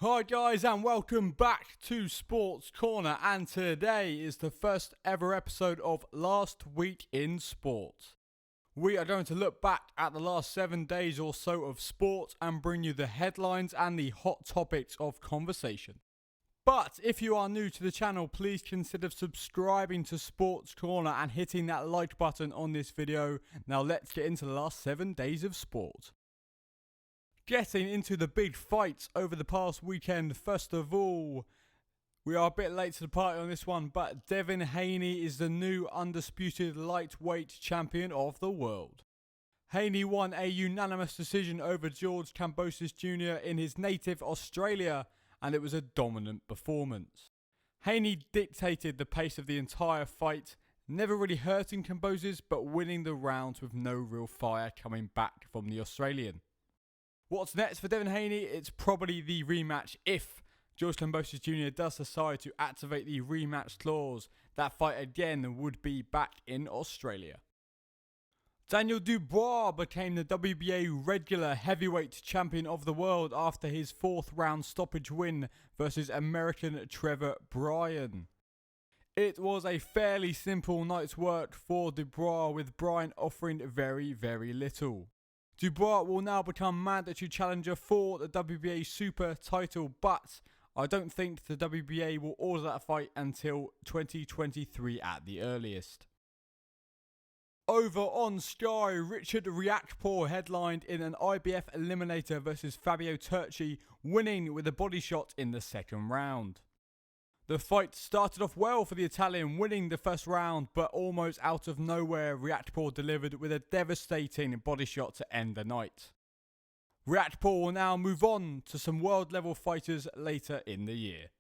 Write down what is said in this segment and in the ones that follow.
Hi guys and welcome back to Sports Corner, and today is the first ever episode of Last Week in Sport. We are going to look back at the last 7 days or so of sport and bring you the headlines and the hot topics of conversation. But if you are new to the channel, please consider subscribing to Sports Corner and hitting that like button on this video. Now let's get into the last 7 days of sport. Getting into the big fights over the past weekend, first of all, we are a bit late to the party on this one, but Devin Haney is the new undisputed lightweight champion of the world. Haney won a unanimous decision over George Kambosos Jr. in his native Australia, and it was a dominant performance. Haney dictated the pace of the entire fight, never really hurting Kambosos, but winning the rounds with no real fire coming back from the Australian. What's next for Devin Haney? It's probably the rematch if George Kambosos Jr. does decide to activate the rematch clause. That fight again would be back in Australia. Daniel Dubois became the WBA regular heavyweight champion of the world after his 4th round stoppage win versus American Trevor Bryan. It was a fairly simple night's work for Dubois, with Bryan offering very, very little. Dubois will now become mandatory challenger for the WBA Super title, but I don't think the WBA will order that fight until 2023 at the earliest. Over on Sky, Richard Riakporhe headlined in an IBF eliminator versus Fabio Turchi, winning with a body shot in the second round. The fight started off well for the Italian, winning the first round, but almost out of nowhere, Riakporhe delivered with a devastating body shot to end the night. Riakporhe will now move on to some world-level fighters later in the year.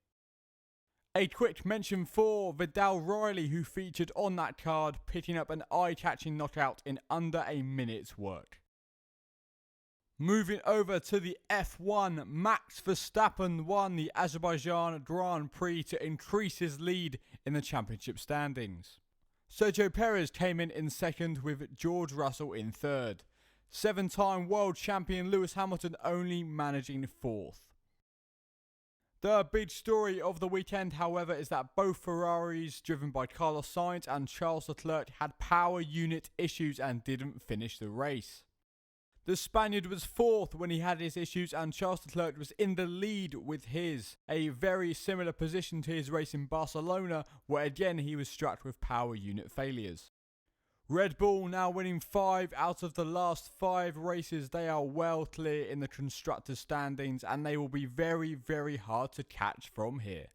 A quick mention for Vidal Riley, who featured on that card, picking up an eye-catching knockout in under a minute's work. Moving over to the F1, Max Verstappen won the Azerbaijan Grand Prix to increase his lead in the championship standings. Sergio Perez came in second, with George Russell in third. 7-time world champion Lewis Hamilton only managing 4th. The big story of the weekend, however, is that both Ferraris, driven by Carlos Sainz and Charles Leclerc, had power unit issues and didn't finish the race. The Spaniard was 4th when he had his issues, and Charles Leclerc was in the lead with his, a very similar position to his race in Barcelona, where again he was struck with power unit failures. Red Bull now winning 5 out of the last 5 races. They are well clear in the constructors' standings, and they will be very, very hard to catch from here.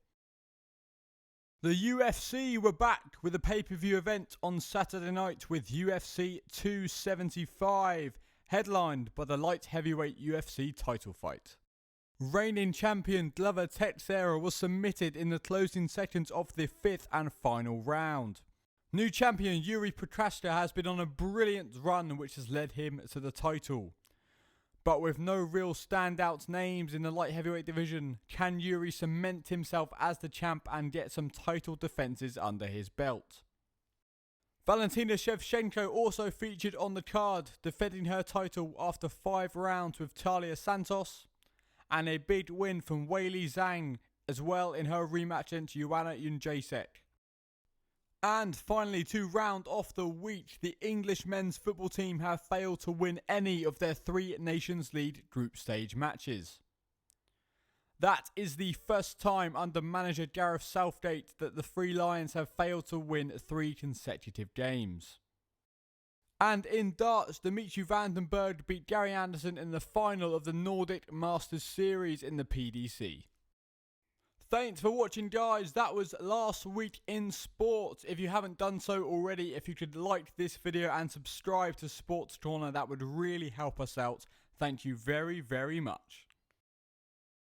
The UFC were back with a pay-per-view event on Saturday night with UFC 275. Headlined by the light heavyweight UFC title fight. Reigning champion Glover Teixeira was submitted in the closing seconds of the 5th and final round. New champion Yuri Prochazka has been on a brilliant run which has led him to the title. But with no real standout names in the light heavyweight division, can Yuri cement himself as the champ and get some title defences under his belt? Valentina Shevchenko also featured on the card, defending her title after 5 rounds with Talia Santos, and a big win from Weili Zhang as well in her rematch against Joanna Jędrzejczyk. And finally, to round off the week, the English men's football team have failed to win any of their 3 Nations League group stage matches. That is the first time under manager Gareth Southgate that the Three Lions have failed to win 3 consecutive games. And in darts, Dimitri van den Berg beat Gary Anderson in the final of the Nordic Masters Series in the PDC. Thanks for watching, guys. That was Last Week in Sport. If you haven't done so already, if you could like this video and subscribe to Sports Corner, that would really help us out. Thank you very, very much.